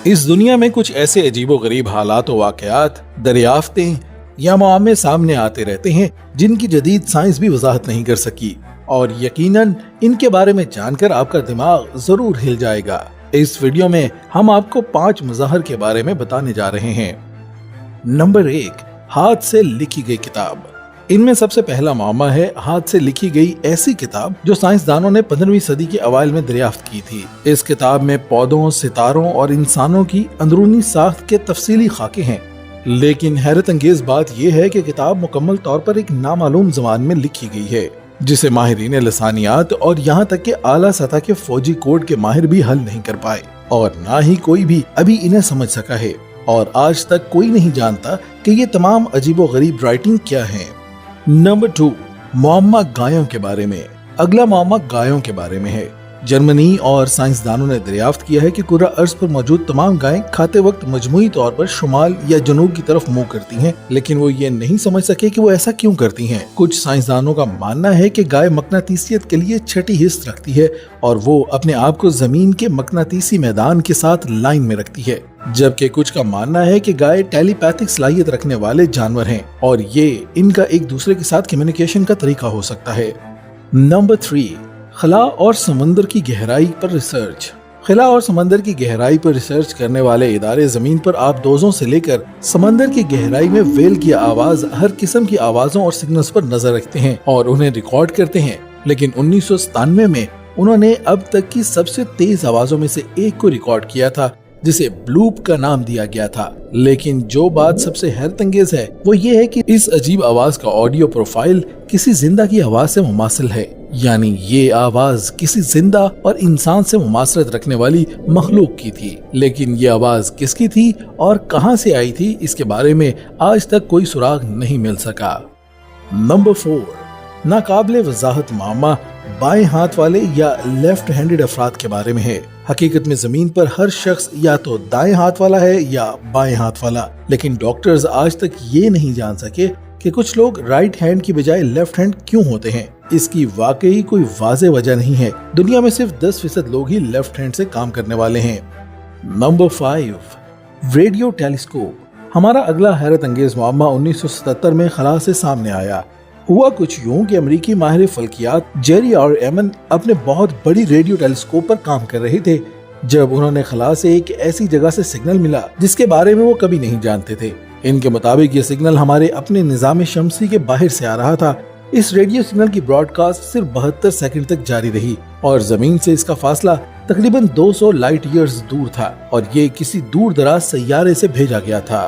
इस दुनिया में कुछ ऐसे अजीबोगरीब हालात और वाकयात, दरियाफ्तें या मामले सामने आते रहते हैं जिनकी जदीद साइंस भी वजाहत नहीं कर सकी, और यकीनन इनके बारे में जानकर आपका दिमाग जरूर हिल जाएगा। इस वीडियो में हम आपको 5 मज़ाहिर के बारे में बताने जा रहे हैं। नंबर 1, हाथ से लिखी गई किताब। इनमें सबसे पहला मामला है हाथ से लिखी गई ऐसी किताब जो साइंसदानों ने 15वीं सदी के अवाइल में दरियाफ्त की थी। इस किताब में पौधों, सितारों और इंसानों की अंदरूनी साख्त के तफसीली खाके हैं, लेकिन हैरत अंगेज बात यह है कि किताब मुकम्मल तौर पर एक नामालूम ज़बान में लिखी गई है, जिसे माहिरीन लसानियात और यहाँ तक के आला सतह के फौजी कोड के माहिर भी हल नहीं कर पाए, और ना ही कोई भी अभी इन्हें समझ सका है। और आज तक कोई नहीं जानता कि ये तमाम अजीबो गरीब राइटिंग क्या है। नंबर 2, मुअम्मा गायों के बारे में। अगला मुअम्मा गायों के बारे में है। जर्मनी और साइंसदानों ने दरियाफ्त किया है कि कुर्रा अर्ज पर मौजूद तमाम गायें खाते वक्त मजमूई तौर पर शुमाल या जनूब की तरफ मुंह करती हैं, लेकिन वो ये नहीं समझ सके कि वो ऐसा क्यों करती हैं। कुछ साइंसदानों का मानना है कि गाय मकनातीसियत के लिए छठी हिस्स रखती है और वो अपने आप को जमीन के मकनातीसी मैदान के साथ लाइन में रखती है, जबकि कुछ का मानना है कि गाय टेलीपैथिक सलाहियत रखने वाले जानवर हैं और ये इनका एक दूसरे के साथ कम्युनिकेशन का तरीका हो सकता है। नंबर 3, खला और समंदर की गहराई पर रिसर्च। खला और समंदर की गहराई पर रिसर्च करने वाले इदारे जमीन पर आबदोजों से लेकर समंदर की गहराई में वेल की आवाज, हर किस्म की आवाजों और सिग्नल्स पर नजर रखते हैं और उन्हें रिकॉर्ड करते हैं। लेकिन 1997 में उन्होंने अब तक की सबसे तेज आवाजों में से एक को रिकॉर्ड किया था, जिसे ब्लूप का नाम दिया गया था। लेकिन जो बात सबसे हैरत अंगेज है वो ये है कि इस अजीब आवाज का ऑडियो प्रोफाइल किसी जिंदा की आवाज से मुमासिल है, यानी ये आवाज किसी जिंदा और इंसान से मुमासरत रखने वाली मखलूक की थी। लेकिन ये आवाज किसकी थी और कहां से आई थी, इसके बारे में आज तक कोई सुराग नहीं मिल सका। नंबर 4, नाकाबिले वजाहत मामा बाएं हाथ वाले या लेफ्ट हैंडेड अफराद के बारे में है। हकीकत में जमीन पर हर शख्स या तो दाएं हाथ वाला है या बाएं हाथ वाला, लेकिन डॉक्टर्स आज तक ये नहीं जान सके कि कुछ लोग राइट हैंड की बजाय लेफ्ट हैंड क्यों होते हैं। इसकी वाकई कोई वाज़ेह वजह नहीं है। दुनिया में सिर्फ 10% लोग ही लेफ्ट हैंड से काम करने वाले हैं। Number 5, radio telescope. हमारा अगला हैरत अंगेज मामला 1977 में खला से सामने आया। हुआ कुछ यूं कि अमेरिकी माहिर फल्कियात जेरी और एमन अपने बहुत बड़ी रेडियो टेलीस्कोप पर काम कर रहे थे जब उन्होंने खला से एक ऐसी जगह से सिग्नल मिला जिसके बारे में वो कभी नहीं जानते थे। इनके मुताबिक ये सिग्नल हमारे अपने निजाम शमसी के बाहर से आ रहा था। इस रेडियो सिग्नल की ब्रॉडकास्ट सिर्फ 72 सेकंड तक जारी रही और जमीन से इसका फासला तकरीबन 200 लाइट ईयर्स दूर था और ये किसी दूर दराज सैयारे से भेजा गया था।